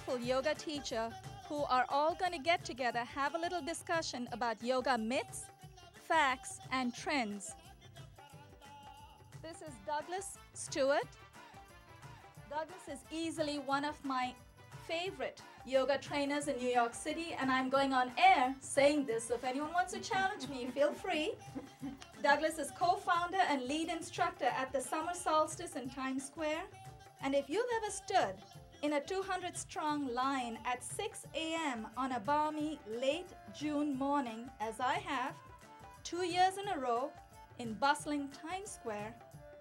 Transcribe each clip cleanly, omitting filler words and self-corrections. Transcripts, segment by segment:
wonderful yoga teacher who are all going to get together, have a little discussion about yoga myths, facts, and trends. This is Douglas Stewart. Douglas is easily one of my favorite yoga trainers in New York City, and I'm going on air saying this, so if anyone wants to challenge me, feel free. Douglas is co-founder and lead instructor at the Summer Solstice in Times Square. And if you've ever stood in a 200-strong line at 6 a.m. on a balmy late June morning, as I have, 2 years in a row in bustling Times Square,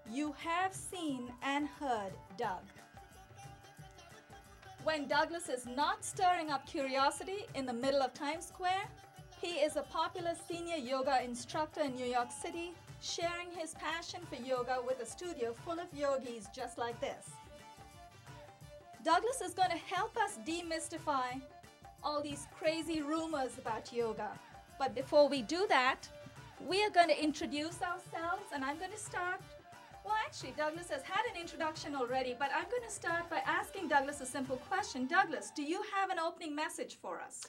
you have seen and heard Doug. When Douglas is not stirring up curiosity in the middle of Times Square, he is a popular senior yoga instructor in New York City, sharing his passion for yoga with a studio full of yogis just like this. Douglas is going to help us demystify all these crazy rumors about yoga. But before we do that, we are going to introduce ourselves, and I'm going to start. Well, actually, Douglas has had an introduction already, but I'm going to start by asking Douglas a simple question. Douglas, do you have an opening message for us?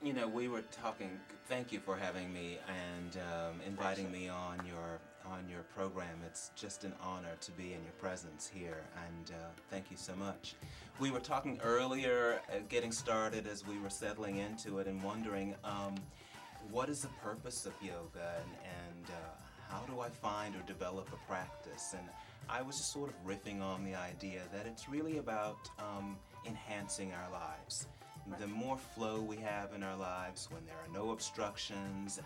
You know, we were talking, thank you for having me and inviting me on your program. It's just an honor to be in your presence here, and thank you so much. We were talking earlier, getting started as we were settling into it and wondering what is the purpose of yoga and how do I find or develop a practice? And I was just sort of riffing on the idea that it's really about enhancing our lives. The more flow we have in our lives, when there are no obstructions,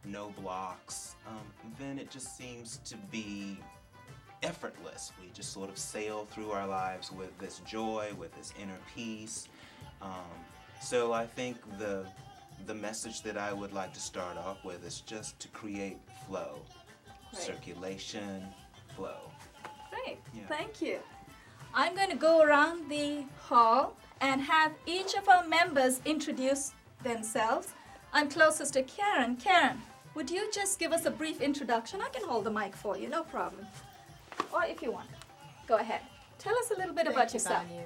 no blocks, then it just seems to be effortless. We just sort of sail through our lives with this joy, with this inner peace. So I think the message that I would like to start off with is just to create flow, circulation, flow. Great, Yeah. Thank you. I'm going to go around the hall and have each of our members introduce themselves. I'm closest to Karen. Karen, would you just give us a brief introduction? I can hold the mic for you, no problem. Or if you want, go ahead. Tell us a little bit about yourself. Thank you.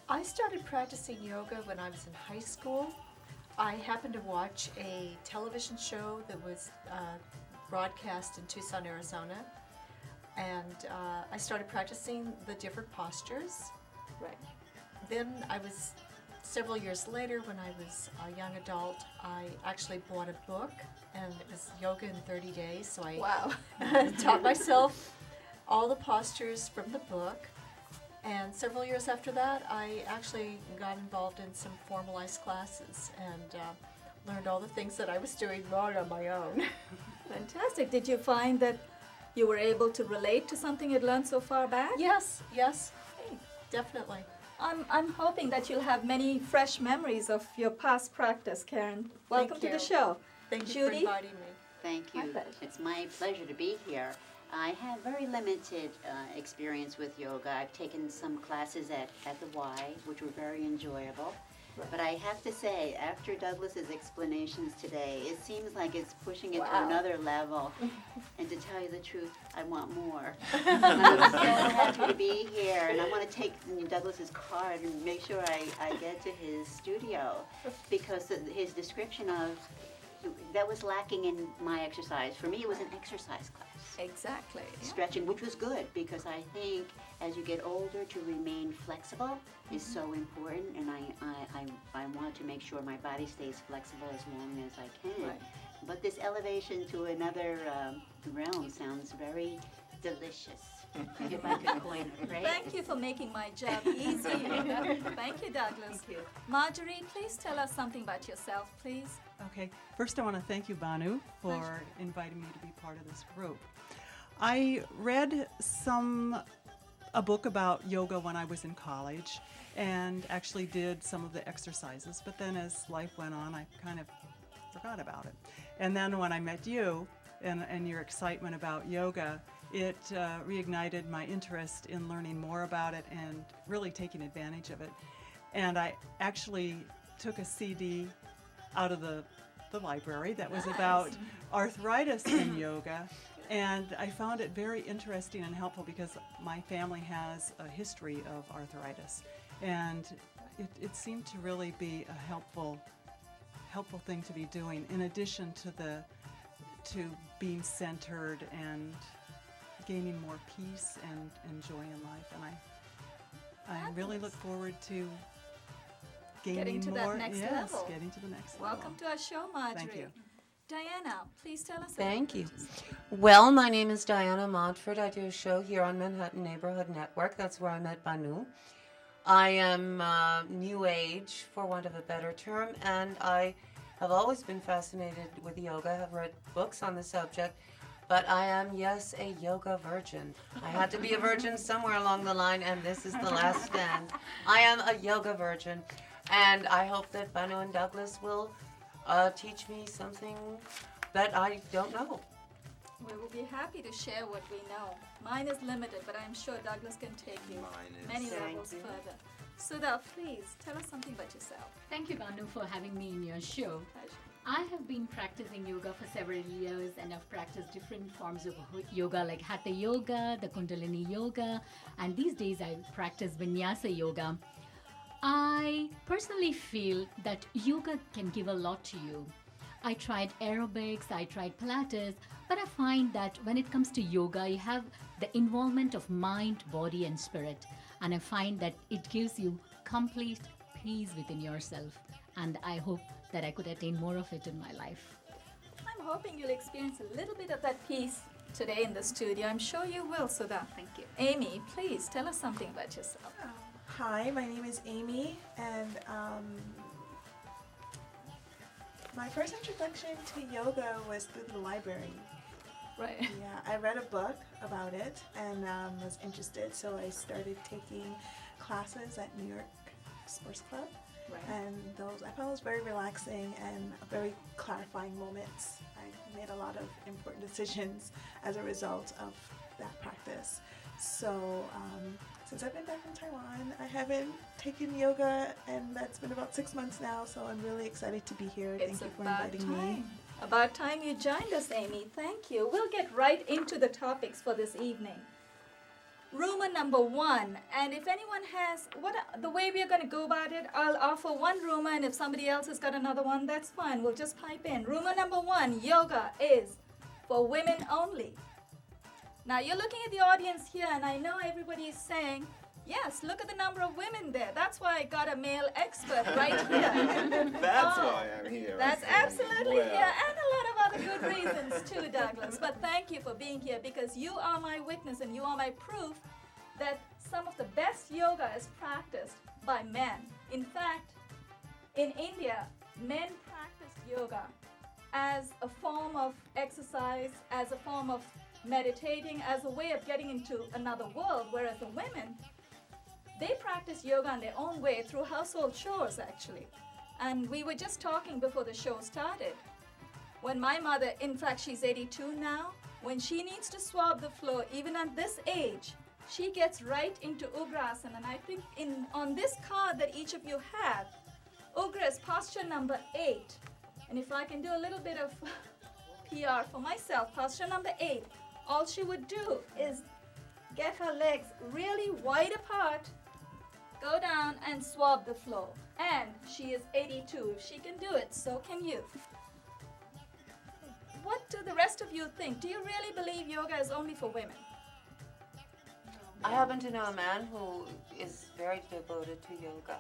I started practicing yoga when I was in high school. I happened to watch a television show that was broadcast in Tucson, Arizona, and I started practicing the different postures. Right. Then several years later, when I was a young adult, I actually bought a book, and it was Yoga in 30 Days, so I taught myself all the postures from the book. And several years after that, I actually got involved in some formalized classes and learned all the things that I was doing wrong on my own. Fantastic. Did you find that you were able to relate to something you'd learned so far back? Yes, Hey. definitely. I'm hoping that you'll have many fresh memories of your past practice, Karen. Welcome to the you. show. Thank you Judy? for inviting me. Thank My you. pleasure. It's my pleasure to be here. I have very limited experience with yoga. I've taken some classes at the Y, which were very enjoyable. Right. But I have to say, after Douglas's explanations today, it seems like it's pushing it to Wow. another level. And to tell you the truth, I want more. I'm so happy to be here, and I want to take Douglas's card and make sure I get to his studio, because his description of that was lacking in my exercise. For me, it was an exercise class. Exactly. Stretching, which was good, because I think as you get older, to remain flexible is so important, and I want to make sure my body stays flexible as long as I can. Right. But this elevation to another realm sounds very delicious, if I could coin a phrase. Thank you for making my job easy. Thank you, Douglas. Thank you. Margery, please tell us something about yourself, please. Okay, first I want to thank you, Banu, for inviting me to be part of this group. I read a book about yoga when I was in college and actually did some of the exercises, but then as life went on, I kind of forgot about it. And then when I met you and your excitement about yoga, it reignited my interest in learning more about it and really taking advantage of it. And I actually took a CD out of the library that was about arthritis in yoga, and I found it very interesting and helpful because my family has a history of arthritis, and it seemed to really be a helpful thing to be doing, in addition to being centered and gaining more peace and joy in life. And I really look forward to gaining Getting to more. that next yes, level. getting to the next Welcome level. to our show, Margery. Thank you. Diana, please tell us. Thank about you. yourself. Well, my name is Diana Montford. I do a show here on Manhattan Neighborhood Network. That's where I met Banu. I am New Age, for want of a better term, and I have always been fascinated with yoga. I have read books on the subject, but I am, yes, a yoga virgin. I had to be a virgin somewhere along the line, and this is the last stand. I am a yoga virgin, and I hope that Banu and Douglas will teach me something that I don't know. We will be happy to share what we know. Mine is limited, but I'm sure Douglas can take you Mine is- many Thank levels you. further. Sudha, please tell us something about yourself. Thank you, Banu, for having me in your show. Pleasure. I have been practicing yoga for several years, and I've practiced different forms of yoga like Hatha Yoga, the Kundalini Yoga, and these days I practice Vinyasa Yoga. I personally feel that yoga can give a lot to you. I tried aerobics, I tried Pilates, but I find that when it comes to yoga, you have the involvement of mind, body, and spirit. And I find that it gives you complete peace within yourself. And I hope that I could attain more of it in my life. I'm hoping you'll experience a little bit of that peace today in the studio. I'm sure you will, Sudha. Thank you. Amy, please tell us something about yourself. Hi, my name is Amy, and my first introduction to yoga was through the library. Right. Yeah, I read a book about it and was interested, so I started taking classes at New York Sports Club, Right. and I found those very relaxing and very clarifying moments. I made a lot of important decisions as a result of that practice. So since I've been back from Taiwan, I haven't taken yoga, and that's been about 6 months now, so I'm really excited to be here. It's Thank you for about inviting me. time. About time you joined us, Amy. Thank you. We'll get right into the topics for this evening. Rumor number one, and if anyone has, the way we are going to go about it, I'll offer one rumor, and if somebody else has got another one, that's fine. We'll just pipe in. Rumor number one, yoga is for women only. Now, you're looking at the audience here, and I know everybody is saying, yes, look at the number of women there. That's why I got a male expert right here. That's Oh, why I'm here. That's I see. absolutely Well, here, and a lot of other good reasons too, Douglas. But thank you for being here, because you are my witness and you are my proof that some of the best yoga is practiced by men. In fact, in India, men practice yoga as a form of exercise, as a form of meditating, as a way of getting into another world, whereas the women, they practice yoga in their own way through household chores, actually. And we were just talking before the show started. When my mother, in fact, she's 82 now, when she needs to swab the floor, even at this age, she gets right into Ugrasana. And I think on this card that each of you have, Ugra is posture number 8. And if I can do a little bit of PR for myself, posture number 8, all she would do is get her legs really wide apart, go down and swab the floor. And she is 82. If she can do it, so can you. What do the rest of you think? Do you really believe yoga is only for women? I happen to know a man who is very devoted to yoga.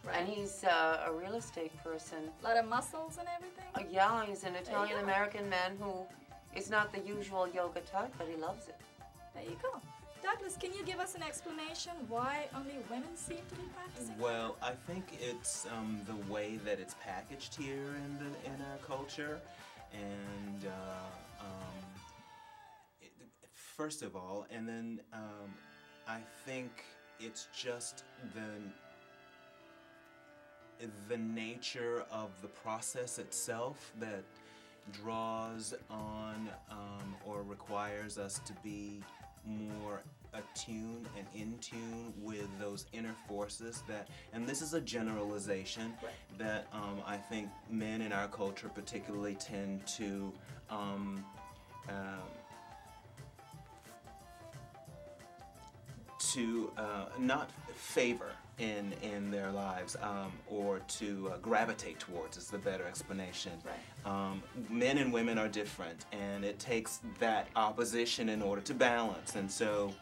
Right. And he's a real estate person. A lot of muscles and everything? Yeah, he's an you go. Italian-American man who is not the usual yoga type, but he loves it. There you go. Douglas, can you give us an explanation why only women seem to be practicing? Well, I think it's the way that it's packaged here in our culture, and first of all, and then I think it's just the nature of the process itself that draws on or requires us to be more attuned and in tune with those inner forces that, and this is a generalization, Right. that I think men in our culture particularly tend to not favor. in their lives, or to gravitate towards is the better explanation. Right. Men and women are different, and it takes that opposition in order to balance. And so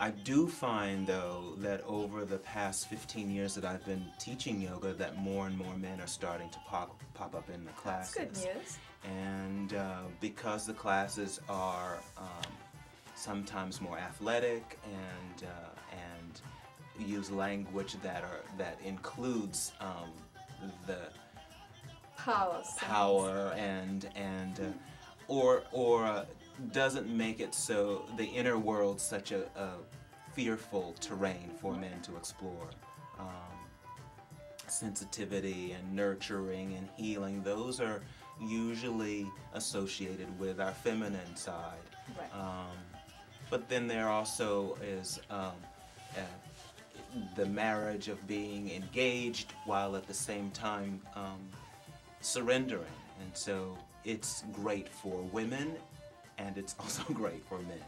I do find, though, that over the past 15 years that I've been teaching yoga, that more and more men are starting to pop up in the classes. That's good news. And because the classes are sometimes more athletic and use language that includes the power and or doesn't make it so the inner world such a fearful terrain for men to explore. Sensitivity and nurturing and healing, those are usually associated with our feminine side. Right. But then there also is the marriage of being engaged while at the same time surrendering. And so it's great for women, and it's also great for men.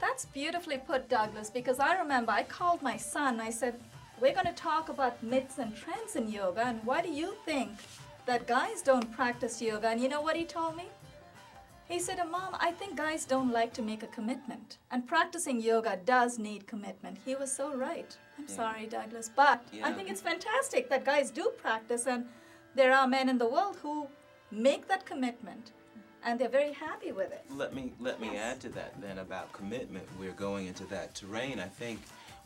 That's beautifully put, Douglas, because I remember I called my son. I said, we're going to talk about myths and trends in yoga, and why do you think that guys don't practice yoga? And you know what he told me? He said, Mom, I think guys don't like to make a commitment, and practicing yoga does need commitment. He was so right. I'm sorry, Douglas, but I think it's fantastic that guys do practice, and there are men in the world who make that commitment, and they're very happy with it. Let me add to that then about commitment. We're going into that terrain. I think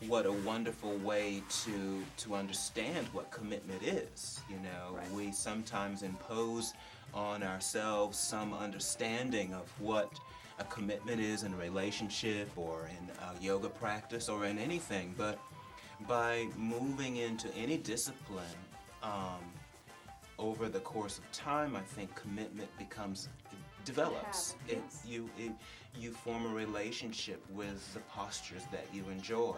what a wonderful way to understand what commitment is. You know, Right. We sometimes impose on ourselves some understanding of what a commitment is in a relationship or in a yoga practice or in anything, but by moving into any discipline over the course of time, I think commitment develops. habit, yes. You form a relationship with the postures that you enjoy,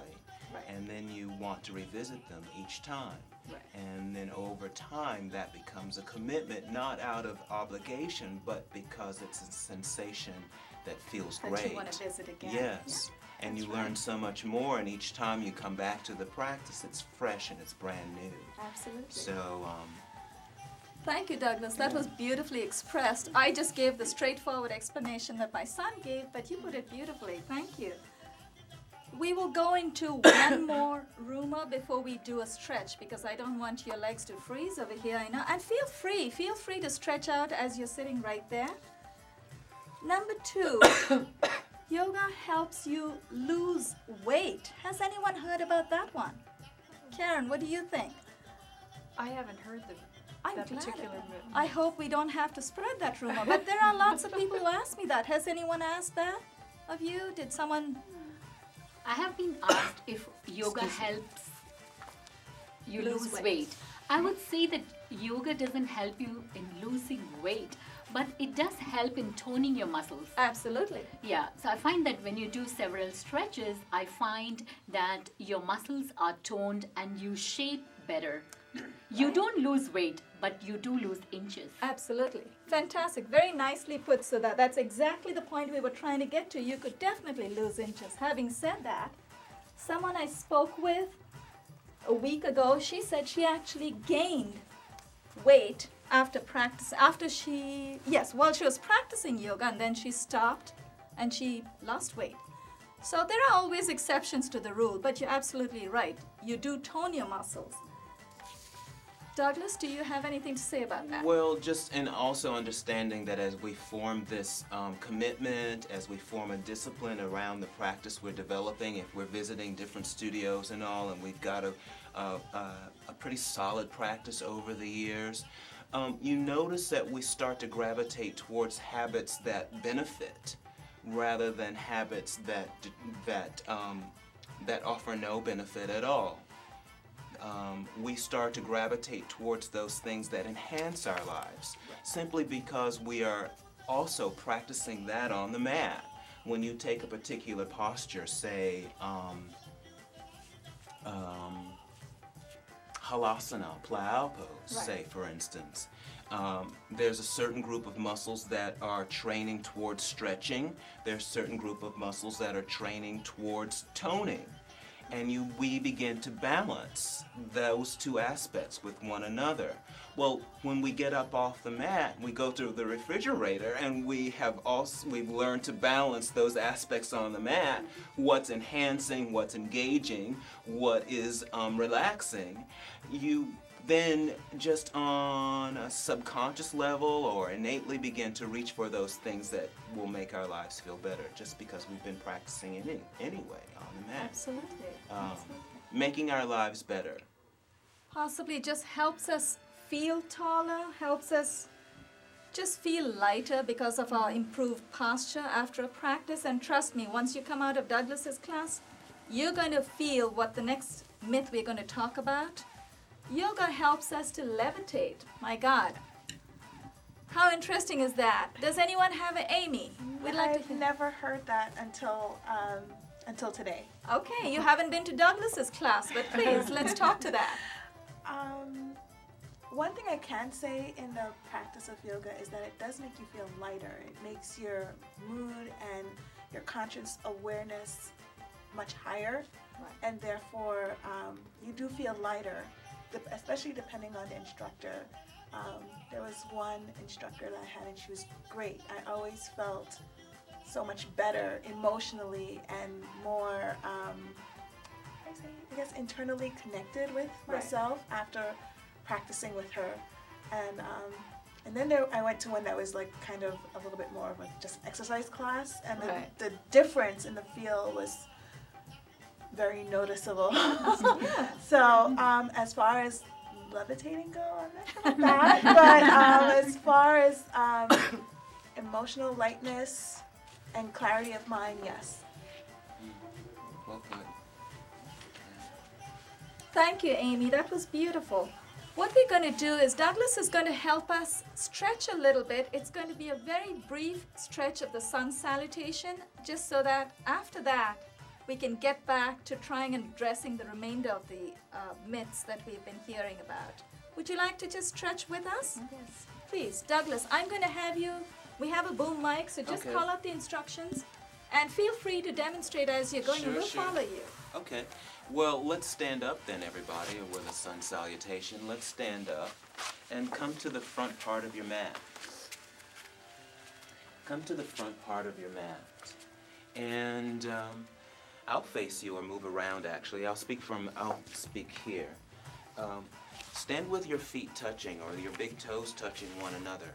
Right. and then you want to revisit them each time. Right. And then over time that becomes a commitment, not out of obligation, but because it's a sensation that feels That great. you want to visit again. Yes. And you learn so much more, and each time you come back to the practice, it's fresh and it's brand new. Absolutely. So, Thank you, Douglas. That was beautifully expressed. I just gave the straightforward explanation that my son gave, but you put it beautifully. Thank you. We will go into one more rumor before we do a stretch, because I don't want your legs to freeze over here. I know. And feel free to stretch out as you're sitting right there. Number 2, yoga helps you lose weight. Has anyone heard about that one? Karen, what do you think? I haven't heard I'm that glad. particular myth. I hope we don't have to spread that rumor, but there are lots of people who ask me that. Has anyone asked that of you? Did someone? I have been asked if yoga helps you Lose lose weight. weight. I would say that yoga doesn't help you in losing weight, but it does help in toning your muscles. Absolutely. Yeah, so I find that when you do several stretches, I find that your muscles are toned and you shape better. You don't lose weight, but you do lose inches. Absolutely. Fantastic. Very nicely put, Sudha. That's exactly the point we were trying to get to. You could definitely lose inches. Having said that, someone I spoke with a week ago, she said she actually gained weight after practice. While she was practicing yoga, and then she stopped and she lost weight. So there are always exceptions to the rule, but you're absolutely right. You do tone your muscles. Douglas, do you have anything to say about that? well, just and also understanding that as we form this commitment, as we form a discipline around the practice we're developing, if we're visiting different studios and all, and we've got a pretty solid practice over the years, you notice that we start to gravitate towards habits that benefit rather than habits that offer no benefit at all. We start to gravitate towards those things that enhance our lives, simply because we are also practicing that on the mat. When you take a particular posture, say halasana, plow pose, Right. say for instance, there's a certain group of muscles that are training towards stretching. There's a certain group of muscles that are training towards toning. and we begin to balance those two aspects with one another. Well, when we get up off the mat, we go through the refrigerator, and we've learned to balance those aspects on the mat, what's enhancing, what's engaging, what is relaxing. You then just on a subconscious level or innately begin to reach for those things that will make our lives feel better just because we've been practicing it anyway on the mat. Absolutely. Making our lives better. Possibly just helps us feel taller, helps us just feel lighter because of our improved posture after a practice. And trust me, once you come out of Douglas's class, you're going to feel what the next myth we're going to talk about. Yoga helps us to levitate. My God. How interesting is that? Does anyone have an Amy? We'd like to I've hear. never heard that until today. Okay, you haven't been to Douglas's class, but please, let's talk to that. One thing I can say in the practice of yoga is that it does make you feel lighter. It makes your mood and your conscious awareness much higher, Right. and therefore you do feel lighter, especially depending on the instructor. There was one instructor that I had, and she was great. I always felt so much better emotionally and more, I guess, internally connected with myself after practicing with her. And then I went to one that was like kind of a little bit more of a just exercise class, and Right. the difference in the feel was very noticeable. So as far as levitating go, I'm not sure about that, but as far as emotional lightness and clarity of mind, yes. Well, good. Thank you, Amy. That was beautiful. What we're going to do is Douglas is going to help us stretch a little bit. It's going to be a very brief stretch of the sun salutation, just so that after that, we can get back to trying and addressing the remainder of the myths that we've been hearing about. Would you like to just stretch with us? Yes. Please, Douglas, I'm going to have you, we have a boom mic, so just Okay. call out the instructions and feel free to demonstrate as you're going, and we'll Sure. follow you. Okay. Well, let's stand up then, everybody, with a sun salutation. Let's stand up and come to the front part of your mat. Come to the front part of your mat. And I'll face you or move around, actually. I'll speak here. Stand with your feet touching or your big toes touching one another.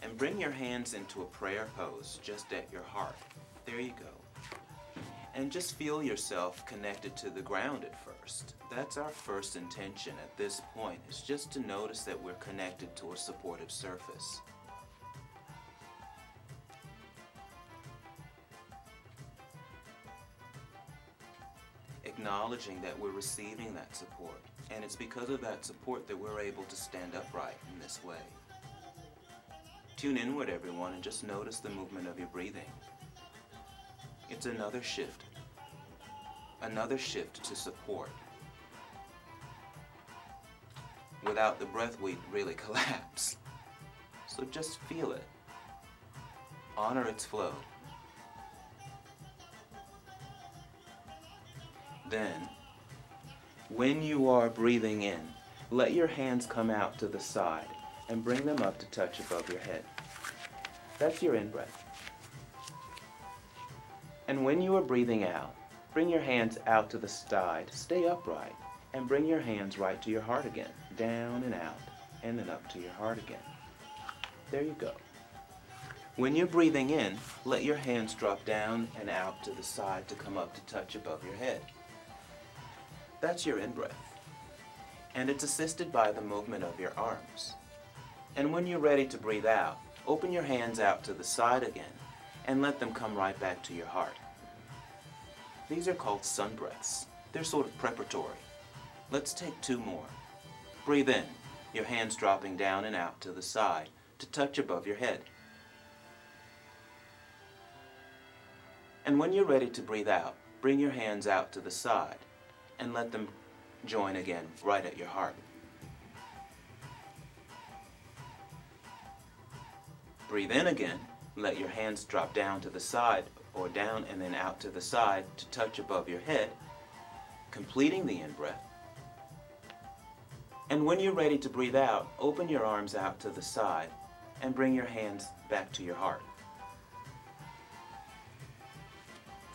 And bring your hands into a prayer pose just at your heart. There you go. And just feel yourself connected to the ground at first. That's our first intention at this point, is just to notice that we're connected to a supportive surface. Acknowledging that we're receiving that support. And it's because of that support that we're able to stand upright in this way. Tune inward, everyone, and just notice the movement of your breathing. It's another shift to support. Without the breath, we'd really collapse. So just feel it. Honor its flow. Then, when you are breathing in, let your hands come out to the side and bring them up to touch above your head. That's your in-breath. And when you are breathing out, bring your hands out to the side, stay upright, and bring your hands right to your heart again. Down and out, and then up to your heart again. There you go. When you're breathing in, let your hands drop down and out to the side to come up to touch above your head. That's your in-breath. And it's assisted by the movement of your arms. And when you're ready to breathe out, open your hands out to the side again and let them come right back to your heart. These are called sun breaths. They're sort of preparatory. Let's take 2 more. Breathe in, your hands dropping down and out to the side to touch above your head. And when you're ready to breathe out, bring your hands out to the side and let them join again right at your heart. Breathe in again, let your hands drop down to the side or down and then out to the side to touch above your head. completing the in-breath. And when you're ready to breathe out, open your arms out to the side and bring your hands back to your heart.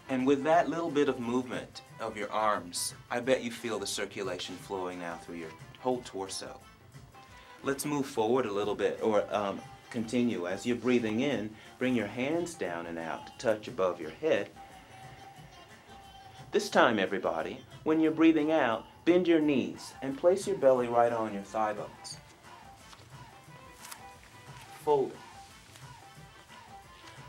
And with that little bit of movement of your arms, I bet you feel the circulation flowing now through your whole torso. Let's move forward a little bit, or continue. As you're breathing in, bring your hands down and out to touch above your head. This time, everybody, when you're breathing out, bend your knees and place your belly right on your thigh bones. Fold it.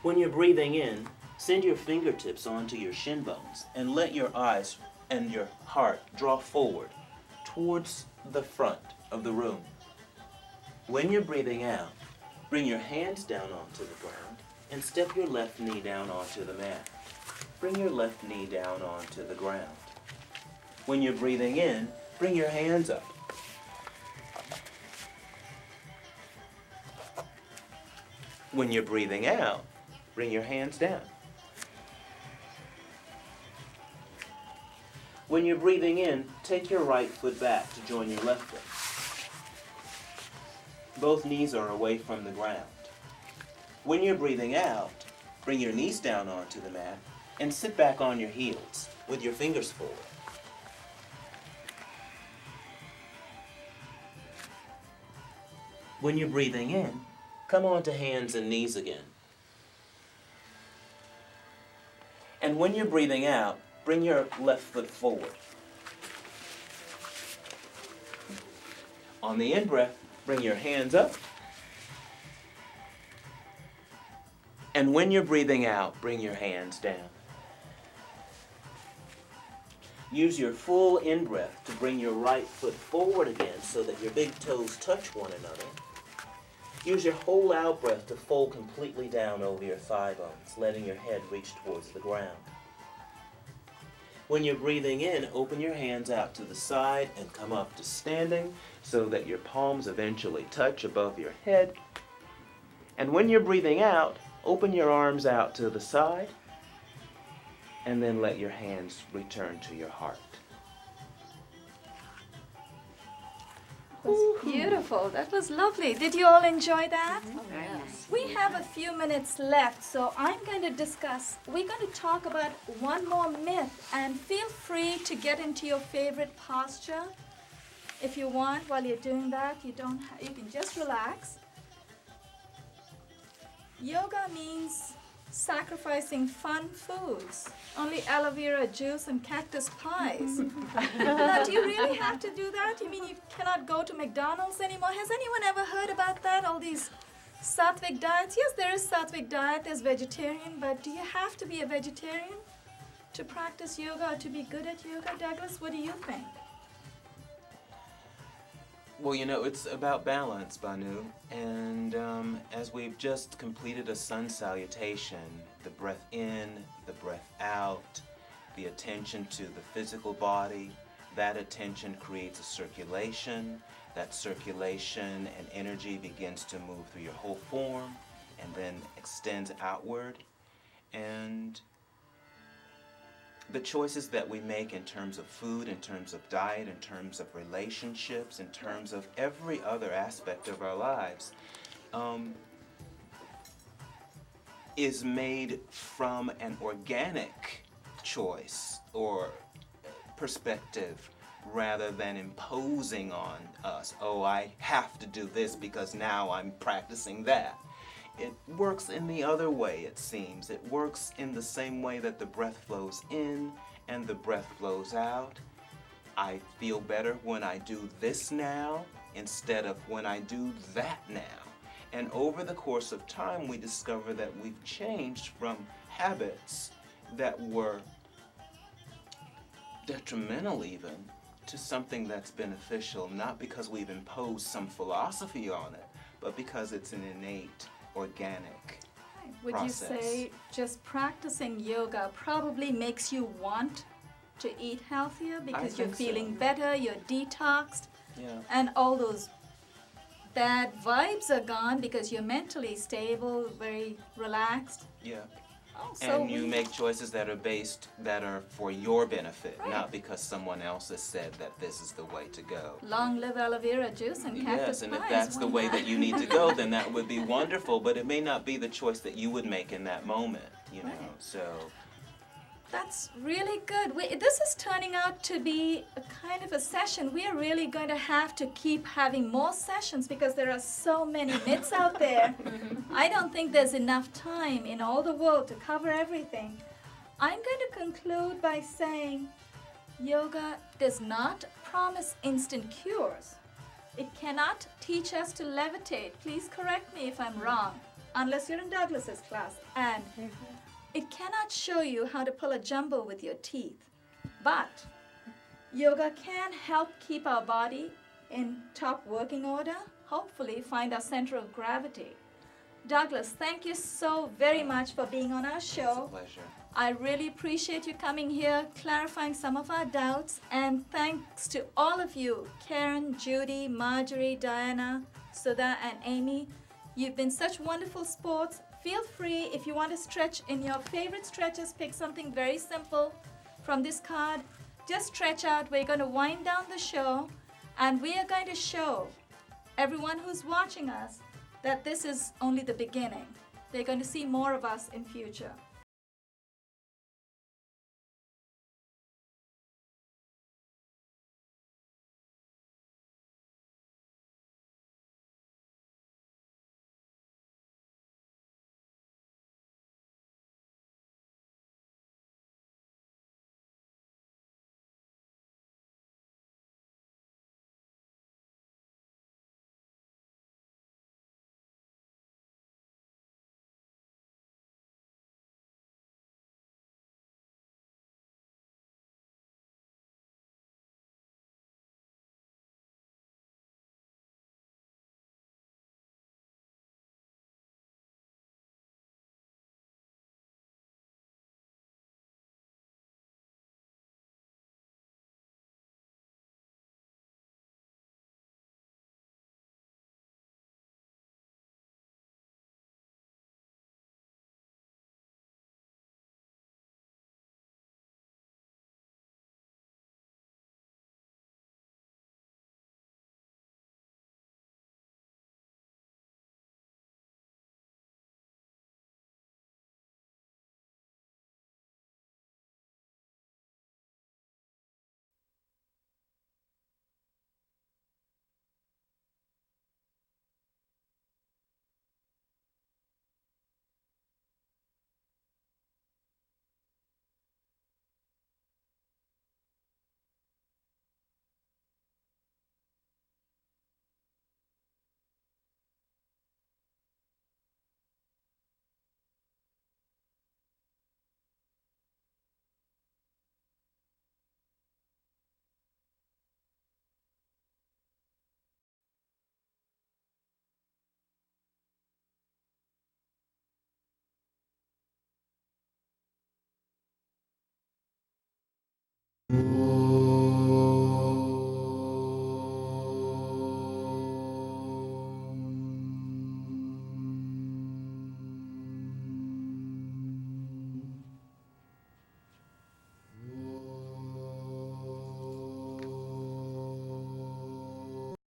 When you're breathing in, send your fingertips onto your shin bones and let your eyes and your heart draw forward towards the front of the room. When you're breathing out, bring your hands down onto the ground and step your left knee down onto the mat. Bring your left knee down onto the ground. When you're breathing in, bring your hands up. When you're breathing out, bring your hands down. When you're breathing in, take your right foot back to join your left foot. Both knees are away from the ground. When you're breathing out, bring your knees down onto the mat and sit back on your heels with your fingers forward. When you're breathing in, come onto hands and knees again. And when you're breathing out, bring your left foot forward. On the in-breath, bring your hands up. And when you're breathing out, bring your hands down. Use your full in-breath to bring your right foot forward again so that your big toes touch one another. Use your whole out-breath to fold completely down over your thigh bones, letting your head reach towards the ground. When you're breathing in, open your hands out to the side and come up to standing so that your palms eventually touch above your head. And when you're breathing out, open your arms out to the side and then let your hands return to your heart. That was beautiful. That was lovely. Did you all enjoy that? Very nice. We have a few minutes left, so we're going to talk about one more myth, and feel free to get into your favorite posture if you want. While you're doing that, you can just relax. Yoga means sacrificing fun foods, only aloe vera juice and cactus pies. Now, do you really have to do that? You mean you cannot go to McDonald's anymore? Has anyone ever heard about that? All these sattvic diets? Yes, there is sattvic diet, there's vegetarian, but do you have to be a vegetarian to practice yoga or to be good at yoga? Douglas, what do you think? Well, it's about balance, Banu. And as we've just completed a sun salutation, the breath in, the breath out, the attention to the physical body, that attention creates a circulation. That circulation and energy begins to move through your whole form and then extends outward. And the choices that we make in terms of food, in terms of diet, in terms of relationships, in terms of every other aspect of our lives, is made from an organic choice or perspective rather than imposing on us, oh, I have to do this because now I'm practicing that. It works in the other way, it seems. It works in the same way that the breath flows in and the breath flows out. I feel better when I do this now instead of when I do that now. And over the course of time, we discover that we've changed from habits that were detrimental even to something that's beneficial, not because we've imposed some philosophy on it, but because it's an innate organic Would process. you say just practicing yoga probably makes you want to eat healthier because you're think so. feeling better, you're detoxed, Yeah. and all those bad vibes are gone because you're mentally stable, very relaxed? Yeah. And you make choices that are for your benefit, not because someone else has said that this is the way to go. Long live aloe vera juice and cactus Yes, and pies. if that's the way that you need to go, then that would be wonderful, but it may not be the choice that you would make in that moment, you know, so. That's really good. This is turning out to be a kind of a session. We are really going to have to keep having more sessions because there are so many myths out there. I don't think there's enough time in all the world to cover everything. I'm going to conclude by saying yoga does not promise instant cures. It cannot teach us to levitate. Please correct me if I'm wrong, unless you're in Douglas's class. And it cannot show you how to pull a jumbo with your teeth, but yoga can help keep our body in top working order, hopefully find our center of gravity. Douglas, thank you so very much for being on our show. It's a pleasure. I really appreciate you coming here, clarifying some of our doubts, and thanks to all of you, Karen, Judy, Margery, Diana, Sudha, and Amy. You've been such wonderful sports. Feel free, if you want to stretch in your favorite stretches, pick something very simple from this card. Just stretch out. We're going to wind down the show, and we are going to show everyone who's watching us that this is only the beginning. They're going to see more of us in future.